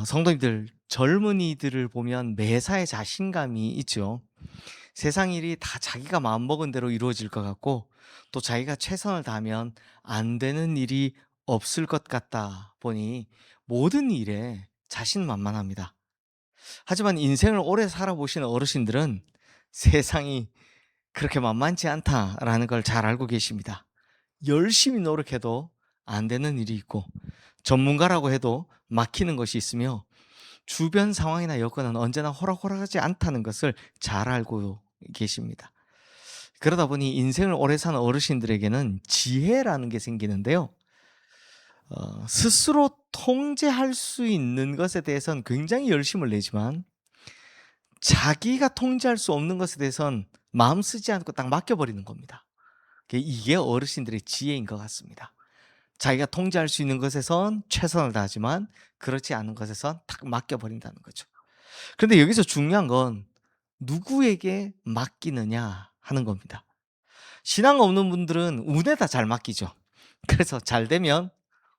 성도님들, 젊은이들을 보면 매사에 자신감이 있죠. 세상 일이 다 자기가 마음먹은 대로 이루어질 것 같고, 또 자기가 최선을 다하면 안 되는 일이 없을 것 같다 보니 모든 일에 자신만만합니다. 하지만 인생을 오래 살아보신 어르신들은 세상이 그렇게 만만치 않다라는 걸 잘 알고 계십니다. 열심히 노력해도 안 되는 일이 있고, 전문가라고 해도 막히는 것이 있으며, 주변 상황이나 여건은 언제나 호락호락하지 않다는 것을 잘 알고 계십니다. 그러다 보니 인생을 오래 사는 어르신들에게는 지혜라는 게 생기는데요. 스스로 통제할 수 있는 것에 대해서는 굉장히 열심을 내지만, 자기가 통제할 수 없는 것에 대해서는 마음 쓰지 않고 딱 맡겨버리는 겁니다. 이게 어르신들의 지혜인 것 같습니다. 자기가 통제할 수 있는 것에선 최선을 다하지만 그렇지 않은 것에선 탁 맡겨버린다는 거죠. 그런데 여기서 중요한 건 누구에게 맡기느냐 하는 겁니다. 신앙 없는 분들은 운에다 잘 맡기죠. 그래서 잘 되면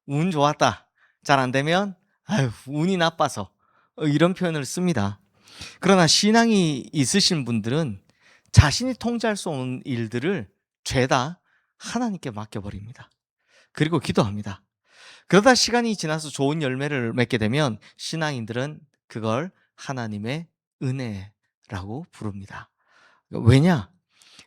운 좋았다, 잘 안 되면 아유 운이 나빠서, 이런 표현을 씁니다. 그러나 신앙이 있으신 분들은 자신이 통제할 수 없는 일들을 죄다 하나님께 맡겨버립니다. 그리고 기도합니다. 그러다 시간이 지나서 좋은 열매를 맺게 되면 신앙인들은 그걸 하나님의 은혜라고 부릅니다. 왜냐?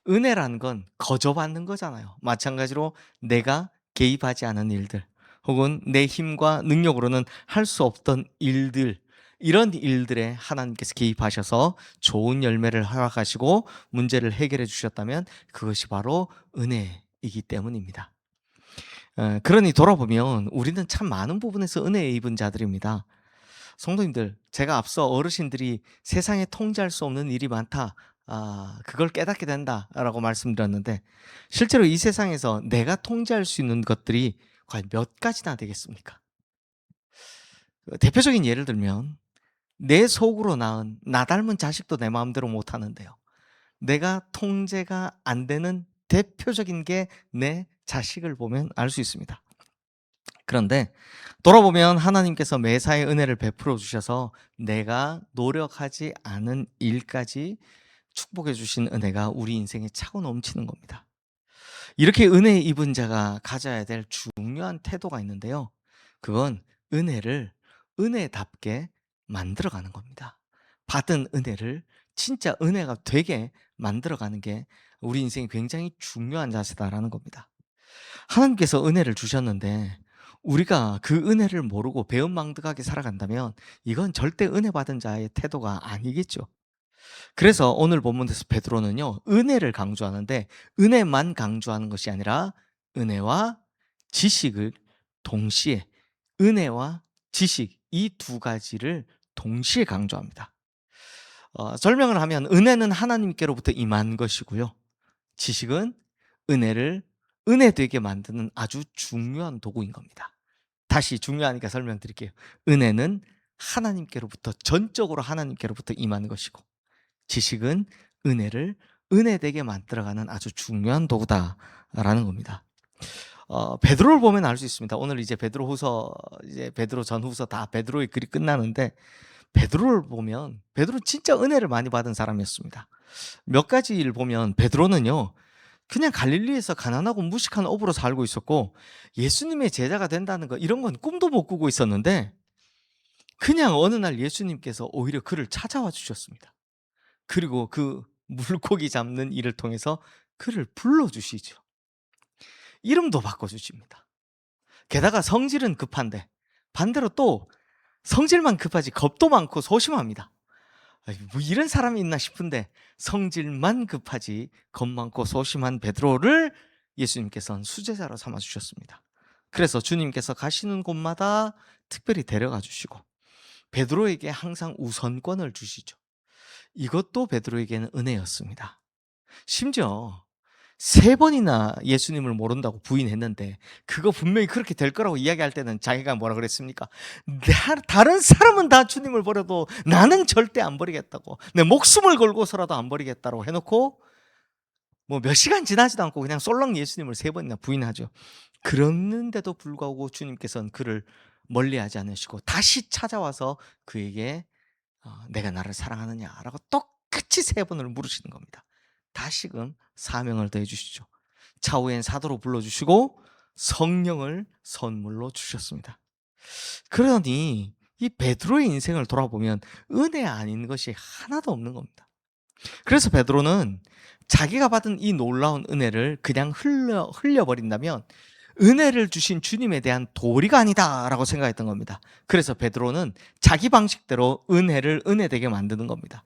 은혜라는 건 거저받는 거잖아요. 마찬가지로 내가 개입하지 않은 일들, 혹은 내 힘과 능력으로는 할 수 없던 일들, 이런 일들에 하나님께서 개입하셔서 좋은 열매를 허락하시고 문제를 해결해 주셨다면 그것이 바로 은혜이기 때문입니다. 그러니 돌아보면 우리는 참 많은 부분에서 은혜에 입은 자들입니다. 성도님들, 제가 앞서 어르신들이 세상에 통제할 수 없는 일이 많다, 그걸 깨닫게 된다라고 말씀드렸는데, 실제로 이 세상에서 내가 통제할 수 있는 것들이 과연 몇 가지나 되겠습니까? 대표적인 예를 들면 내 속으로 낳은 나 닮은 자식도 내 마음대로 못 하는데요. 내가 통제가 안 되는 대표적인 게 내 자식을 보면 알 수 있습니다. 그런데 돌아보면 하나님께서 매사에 은혜를 베풀어 주셔서 내가 노력하지 않은 일까지 축복해 주신 은혜가 우리 인생에 차고 넘치는 겁니다. 이렇게 은혜 입은 자가 가져야 될 중요한 태도가 있는데요. 그건 은혜를 은혜답게 만들어가는 겁니다. 받은 은혜를 진짜 은혜가 되게 만들어가는 게 우리 인생에 굉장히 중요한 자세다라는 겁니다. 하나님께서 은혜를 주셨는데 우리가 그 은혜를 모르고 배은망덕하게 살아간다면 이건 절대 은혜 받은 자의 태도가 아니겠죠. 그래서 오늘 본문에서 베드로는요, 은혜를 강조하는데 은혜만 강조하는 것이 아니라 은혜와 지식을 동시에, 은혜와 지식, 이 두 가지를 동시에 강조합니다. 설명을 하면 은혜는 하나님께로부터 임한 것이고요, 지식은 은혜를 은혜되게 만드는 아주 중요한 도구인 겁니다. 다시 중요하니까 설명드릴게요. 은혜는 하나님께로부터, 전적으로 하나님께로부터 임하는 것이고, 지식은 은혜를 은혜되게 만들어가는 아주 중요한 도구다라는 겁니다. 베드로를 보면 알 수 있습니다. 오늘 이제 베드로후서, 이제 베드로 전후서 다 베드로의 글이 끝나는데, 베드로를 보면 베드로 진짜 은혜를 많이 받은 사람이었습니다. 몇 가지를 보면 베드로는요, 그냥 갈릴리에서 가난하고 무식한 어부로 살고 있었고 예수님의 제자가 된다는 거, 이런 건 꿈도 못 꾸고 있었는데, 그냥 어느 날 예수님께서 오히려 그를 찾아와 주셨습니다. 그리고 그 물고기 잡는 일을 통해서 그를 불러주시죠. 이름도 바꿔주십니다. 게다가 성질은 급한데 반대로 또 성질만 급하지 겁도 많고 소심합니다. 뭐 이런 사람이 있나 싶은데 성질만 급하지 겁 많고 소심한 베드로를 예수님께서는 수제자로 삼아주셨습니다. 그래서 주님께서 가시는 곳마다 특별히 데려가 주시고 베드로에게 항상 우선권을 주시죠. 이것도 베드로에게는 은혜였습니다. 심지어 3번이나 예수님을 모른다고 부인했는데 그거 분명히 그렇게 될 거라고 이야기할 때는 자기가 뭐라 그랬습니까? 다른 사람은 다 주님을 버려도 나는 절대 안 버리겠다고, 내 목숨을 걸고서라도 안 버리겠다고 해놓고 뭐 몇 시간 지나지도 않고 그냥 쏠랑 예수님을 3번이나 부인하죠. 그랬는데도 불구하고 주님께서는 그를 멀리하지 않으시고 다시 찾아와서 그에게 "내가 나를 사랑하느냐?"라고 똑같이 세 번을 물으시는 겁니다. 다시금 사명을 더해 주시죠. 차후엔 사도로 불러 주시고 성령을 선물로 주셨습니다. 그러니 이 베드로의 인생을 돌아보면 은혜 아닌 것이 하나도 없는 겁니다. 그래서 베드로는 자기가 받은 이 놀라운 은혜를 그냥 흘려버린다면 은혜를 주신 주님에 대한 도리가 아니다라고 생각했던 겁니다. 그래서 베드로는 자기 방식대로 은혜를 은혜되게 만드는 겁니다.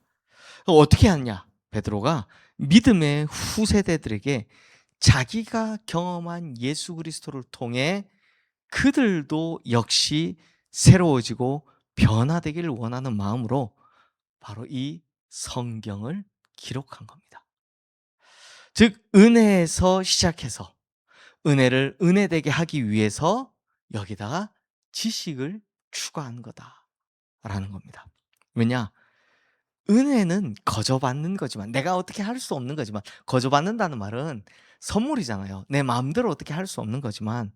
어떻게 하냐? 베드로가 믿음의 후세대들에게 자기가 경험한 예수 그리스도를 통해 그들도 역시 새로워지고 변화되기를 원하는 마음으로 바로 이 성경을 기록한 겁니다. 즉 은혜에서 시작해서 은혜를 은혜되게 하기 위해서 여기다가 지식을 추가한 거다라는 겁니다. 왜냐? 은혜는 거저받는 거지만 내가 어떻게 할 수 없는 거지만 거저받는다는 말은 선물이잖아요. 내 마음대로 어떻게 할 수 없는 거지만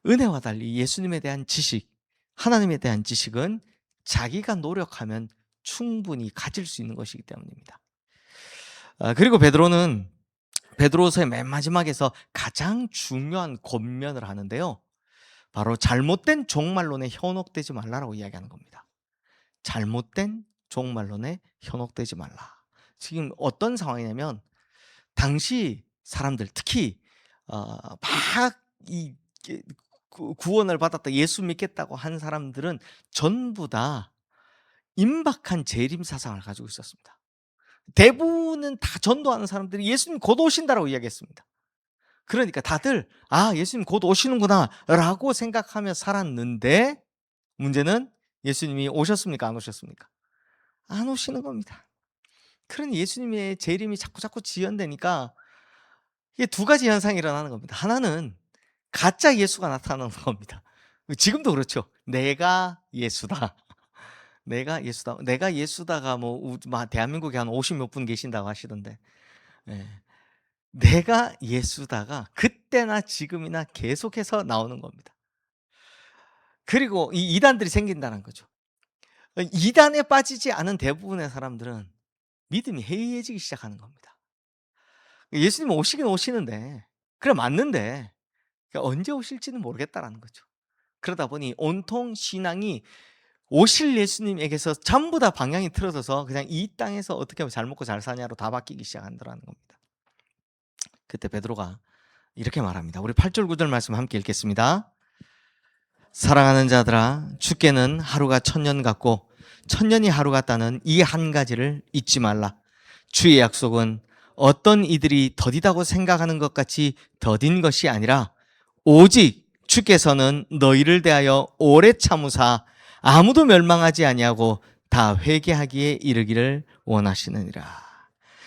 은혜와 달리 예수님에 대한 지식, 하나님에 대한 지식은 자기가 노력하면 충분히 가질 수 있는 것이기 때문입니다. 그리고 베드로는 베드로서의 맨 마지막에서 가장 중요한 권면을 하는데요. 바로 잘못된 종말론에 현혹되지 말라라고 이야기하는 겁니다. 잘못된 종말론에 현혹되지 말라. 지금 어떤 상황이냐면 당시 사람들 특히 막이 구원을 받았다 예수 믿겠다고 한 사람들은 전부 다 임박한 재림 사상을 가지고 있었습니다. 대부분은 다 전도하는 사람들이 예수님 곧 오신다라고 이야기했습니다. 그러니까 다들 예수님 곧 오시는구나라고 생각하며 살았는데 문제는 예수님이 오셨습니까? 안 오셨습니까? 안 오시는 겁니다. 그러니 예수님의 재림이 자꾸 지연되니까 이게 두 가지 현상이 일어나는 겁니다. 하나는 가짜 예수가 나타나는 겁니다. 지금도 그렇죠. 내가 예수다. 내가 예수다. 내가 예수다가 대한민국에 한 50 몇 분 계신다고 하시던데. 예. 내가 예수다가 그때나 지금이나 계속해서 나오는 겁니다. 그리고 이 이단들이 생긴다는 거죠. 이단에 빠지지 않은 대부분의 사람들은 믿음이 해이해지기 시작하는 겁니다. 예수님 오시긴 오시는데 그래 맞는데 언제 오실지는 모르겠다라는 거죠. 그러다 보니 온통 신앙이 오실 예수님에게서 전부 다 방향이 틀어져서 그냥 이 땅에서 어떻게 하면 잘 먹고 잘 사냐로 다 바뀌기 시작한다는 겁니다. 그때 베드로가 이렇게 말합니다. 우리 8절 9절 말씀 함께 읽겠습니다. 사랑하는 자들아 주께는 하루가 천년 같고 천년이 하루 같다는 이 한 가지를 잊지 말라. 주의 약속은 어떤 이들이 더디다고 생각하는 것 같이 더딘 것이 아니라 오직 주께서는 너희를 대하여 오래 참으사 아무도 멸망하지 아니하고 다 회개하기에 이르기를 원하시느니라.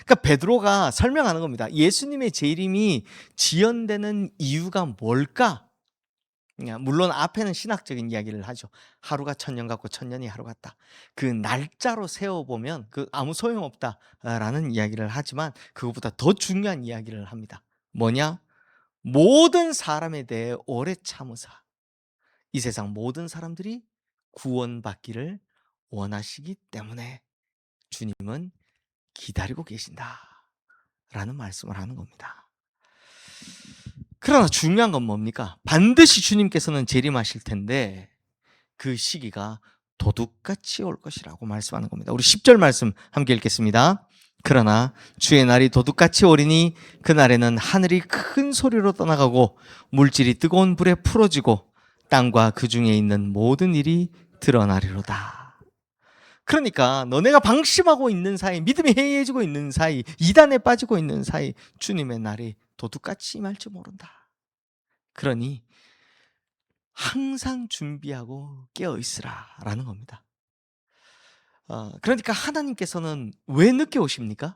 그러니까 베드로가 설명하는 겁니다. 예수님의 재림이 지연되는 이유가 뭘까? 물론 앞에는 신학적인 이야기를 하죠. 하루가 천년 같고 천년이 하루 같다. 그 날짜로 세워보면 아무 소용없다라는 이야기를 하지만 그것보다 더 중요한 이야기를 합니다. 뭐냐? 모든 사람에 대해 오래 참으사 이 세상 모든 사람들이 구원받기를 원하시기 때문에 주님은 기다리고 계신다라는 말씀을 하는 겁니다. 그러나 중요한 건 뭡니까? 반드시 주님께서는 재림하실 텐데 그 시기가 도둑같이 올 것이라고 말씀하는 겁니다. 우리 10절 말씀 함께 읽겠습니다. 그러나 주의 날이 도둑같이 오리니 그날에는 하늘이 큰 소리로 떠나가고 물질이 뜨거운 불에 풀어지고 땅과 그 중에 있는 모든 일이 드러나리로다. 그러니까 너네가 방심하고 있는 사이, 믿음이 해이해지고 있는 사이, 이단에 빠지고 있는 사이 주님의 날이 도둑같이 임할지 모른다. 그러니 항상 준비하고 깨어 있으라라는 겁니다. 그러니까 하나님께서는 왜 늦게 오십니까?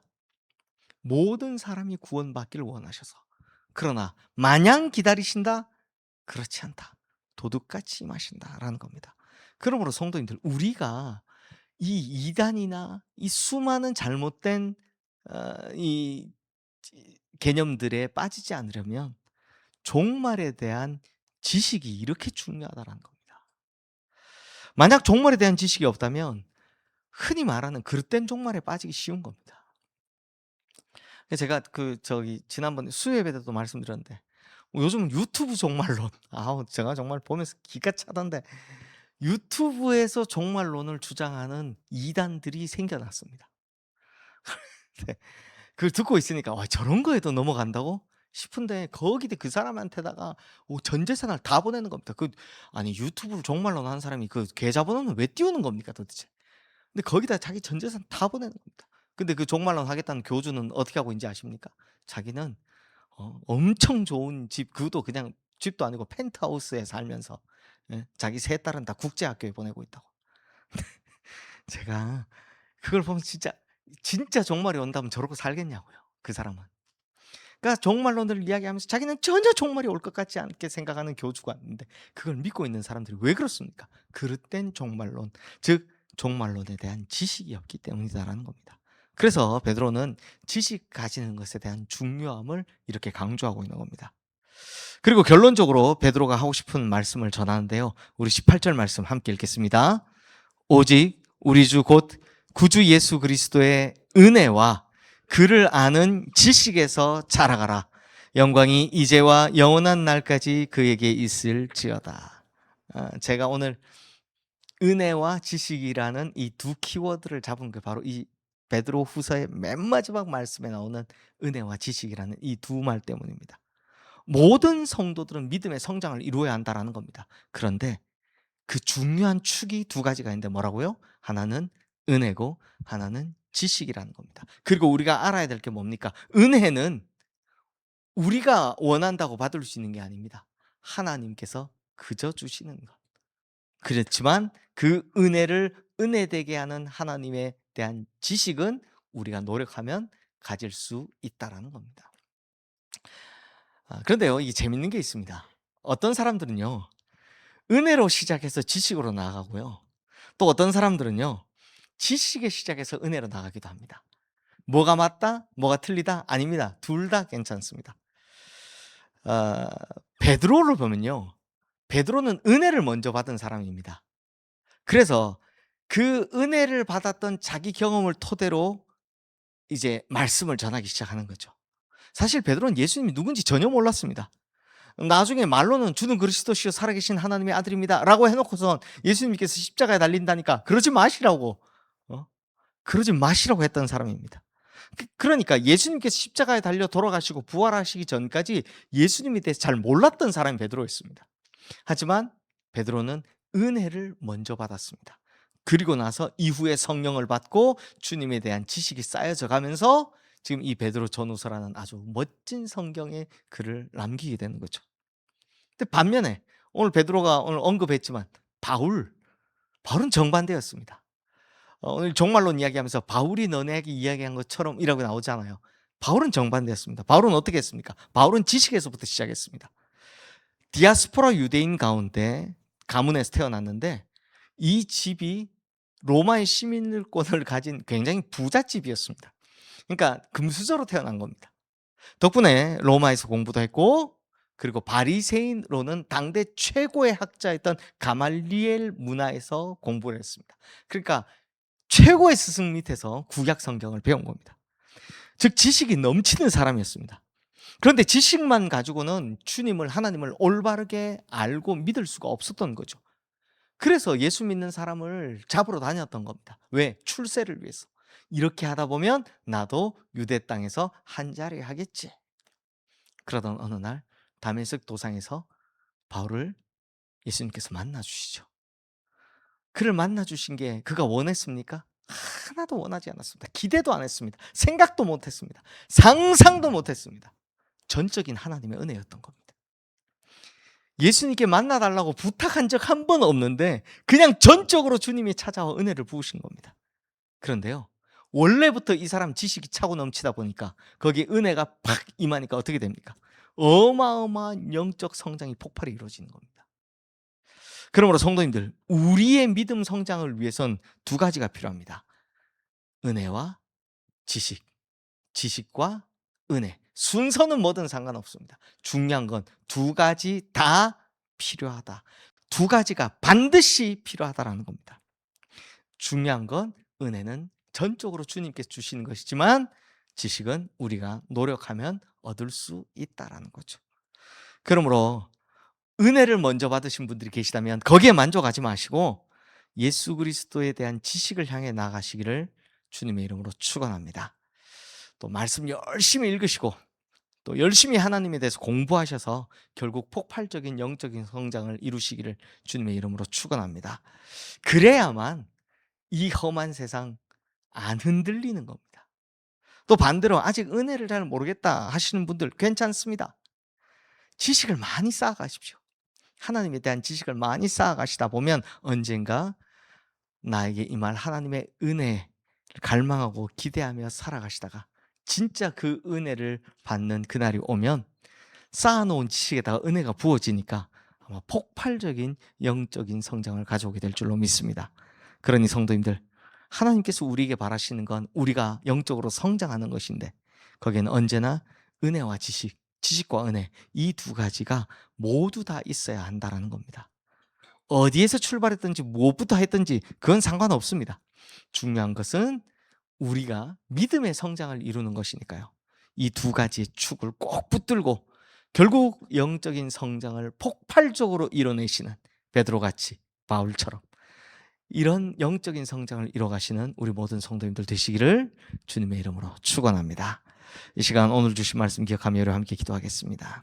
모든 사람이 구원받기를 원하셔서. 그러나 마냥 기다리신다? 그렇지 않다. 도둑같이 임하신다라는 겁니다. 그러므로 성도님들 우리가 이 이단이나 이 수많은 잘못된 이 개념들에 빠지지 않으려면 종말에 대한 지식이 이렇게 중요하다는 겁니다. 만약 종말에 대한 지식이 없다면 흔히 말하는 그릇된 종말에 빠지기 쉬운 겁니다. 제가 지난번에 수요 예배 때도 말씀드렸는데 요즘은 유튜브 종말론 제가 정말 보면서 기가 차던데 유튜브에서 종말론을 주장하는 이단들이 생겨났습니다. 네. 그걸 듣고 있으니까 '와 저런 거에도 넘어간다고?' 싶은데 거기다 그 사람한테다가 전 재산을 다 보내는 겁니다. 아니 유튜브를 종말론 하는 사람이 그 계좌번호는 왜 띄우는 겁니까 도대체? 근데 거기다 자기 전 재산 다 보내는 겁니다. 근데 그 종말론 하겠다는 교주는 어떻게 하고 있는지 아십니까? 자기는 엄청 좋은 집, 그것도 그냥 집도 아니고 펜트하우스에 살면서, 예, 자기 세 딸은 다 국제학교에 보내고 있다고. 제가 그걸 보면 진짜 종말이 온다면 저러고 살겠냐고요, 그 사람은. 그러니까 종말론을 이야기하면서 자기는 전혀 종말이 올 것 같지 않게 생각하는 교주가 있는데 그걸 믿고 있는 사람들이 왜 그렇습니까? 그릇된 종말론, 즉 종말론에 대한 지식이 없기 때문이다라는 겁니다. 그래서 베드로는 지식 가지는 것에 대한 중요함을 이렇게 강조하고 있는 겁니다. 그리고 결론적으로 베드로가 하고 싶은 말씀을 전하는데요. 우리 18절 말씀 함께 읽겠습니다. 오직 우리 주 곧 구주 예수 그리스도의 은혜와 그를 아는 지식에서 자라가라. 영광이 이제와 영원한 날까지 그에게 있을지어다. 제가 오늘 은혜와 지식이라는 이 두 키워드를 잡은 게 바로 이 베드로 후서의 맨 마지막 말씀에 나오는 은혜와 지식이라는 이 두 말 때문입니다. 모든 성도들은 믿음의 성장을 이루어야 한다라는 겁니다. 그런데 그 중요한 축이 두 가지가 있는데 뭐라고요? 하나는 은혜고 하나는 지식이라는 겁니다. 그리고 우리가 알아야 될 게 뭡니까? 은혜는 우리가 원한다고 받을 수 있는 게 아닙니다. 하나님께서 그저 주시는 것. 그렇지만 그 은혜를 은혜되게 하는 하나님에 대한 지식은 우리가 노력하면 가질 수 있다라는 겁니다. 그런데요, 이게 재밌는 게 있습니다. 어떤 사람들은요, 은혜로 시작해서 지식으로 나아가고요. 또 어떤 사람들은요, 지식에 시작해서 은혜로 나가기도 합니다. 뭐가 맞다? 뭐가 틀리다? 아닙니다. 둘 다 괜찮습니다. 어, 베드로를 보면요, 베드로는 은혜를 먼저 받은 사람입니다. 그래서 그 은혜를 받았던 자기 경험을 토대로 이제 말씀을 전하기 시작하는 거죠. 사실 베드로는 예수님이 누군지 전혀 몰랐습니다. 나중에 말로는 주는 그리스도시요 살아계신 하나님의 아들입니다 라고 해놓고선 예수님께서 십자가에 달린다니까 그러지 마시라고, 어? 그러지 마시라고 했던 사람입니다. 그러니까 예수님께서 십자가에 달려 돌아가시고 부활하시기 전까지 예수님에 대해서 잘 몰랐던 사람이 베드로였습니다. 하지만 베드로는 은혜를 먼저 받았습니다. 그리고 나서 이후에 성령을 받고 주님에 대한 지식이 쌓여져 가면서 지금 이 베드로 전후서라는 아주 멋진 성경의 글을 남기게 되는 거죠. 근데 반면에 오늘 베드로가 오늘 언급했지만 바울은 정반대였습니다. 오늘 종말론 이야기하면서 바울이 너네에게 이야기한 것처럼 이라고 나오잖아요. 바울은 정반대였습니다. 바울은 어떻게 했습니까? 바울은 지식에서부터 시작했습니다. 디아스포라 유대인 가운데 가문에서 태어났는데 이 집이 로마의 시민권을 가진 굉장히 부잣집이었습니다. 그러니까 금수저로 태어난 겁니다. 덕분에 로마에서 공부도 했고 그리고 바리새인로는 당대 최고의 학자였던 가말리엘 문화에서 공부를 했습니다. 그러니까 최고의 스승 밑에서 구약 성경을 배운 겁니다. 즉 지식이 넘치는 사람이었습니다. 그런데 지식만 가지고는 주님을, 하나님을 올바르게 알고 믿을 수가 없었던 거죠. 그래서 예수 믿는 사람을 잡으러 다녔던 겁니다. 왜? 출세를 위해서. 이렇게 하다 보면 나도 유대 땅에서 한 자리 하겠지. 그러던 어느 날 다메섹 도상에서 바울을 예수님께서 만나 주시죠. 그를 만나 주신 게 그가 원했습니까? 하나도 원하지 않았습니다. 기대도 안 했습니다. 생각도 못 했습니다. 상상도 못 했습니다. 전적인 하나님의 은혜였던 겁니다. 예수님께 만나달라고 부탁한 적 한 번 없는데 그냥 전적으로 주님이 찾아와 은혜를 부으신 겁니다. 그런데요, 원래부터 이 사람 지식이 차고 넘치다 보니까 거기에 은혜가 팍 임하니까 어떻게 됩니까? 어마어마한 영적 성장이 폭발이 이루어지는 겁니다. 그러므로 성도님들, 우리의 믿음 성장을 위해선 두 가지가 필요합니다. 은혜와 지식, 지식과 은혜. 순서는 뭐든 상관없습니다. 중요한 건 두 가지 다 필요하다. 두 가지가 반드시 필요하다라는 겁니다. 중요한 건 은혜는 전적으로 주님께서 주시는 것이지만 지식은 우리가 노력하면 얻을 수 있다라는 거죠. 그러므로 은혜를 먼저 받으신 분들이 계시다면 거기에 만족하지 마시고 예수 그리스도에 대한 지식을 향해 나가시기를 주님의 이름으로 축원합니다. 또 말씀 열심히 읽으시고 또 열심히 하나님에 대해서 공부하셔서 결국 폭발적인 영적인 성장을 이루시기를 주님의 이름으로 축원합니다. 그래야만 이 험한 세상 안 흔들리는 겁니다. 또 반대로 아직 은혜를 잘 모르겠다 하시는 분들 괜찮습니다. 지식을 많이 쌓아가십시오. 하나님에 대한 지식을 많이 쌓아가시다 보면 언젠가 나에게 임할 하나님의 은혜를 갈망하고 기대하며 살아가시다가 진짜 그 은혜를 받는 그날이 오면 쌓아놓은 지식에다가 은혜가 부어지니까 아마 폭발적인 영적인 성장을 가져오게 될 줄로 믿습니다. 그러니 성도님들, 하나님께서 우리에게 바라시는 건 우리가 영적으로 성장하는 것인데 거기에는 언제나 은혜와 지식과 은혜, 이 두 가지가 모두 다 있어야 한다는 겁니다. 어디에서 출발했든지 무엇부터 했든지 그건 상관없습니다. 중요한 것은 우리가 믿음의 성장을 이루는 것이니까요. 이 두 가지의 축을 꼭 붙들고 결국 영적인 성장을 폭발적으로 이뤄내시는 베드로같이, 바울처럼 이런 영적인 성장을 이뤄가시는 우리 모든 성도님들 되시기를 주님의 이름으로 축원합니다. 이 시간 오늘 주신 말씀 기억하며 함께 기도하겠습니다.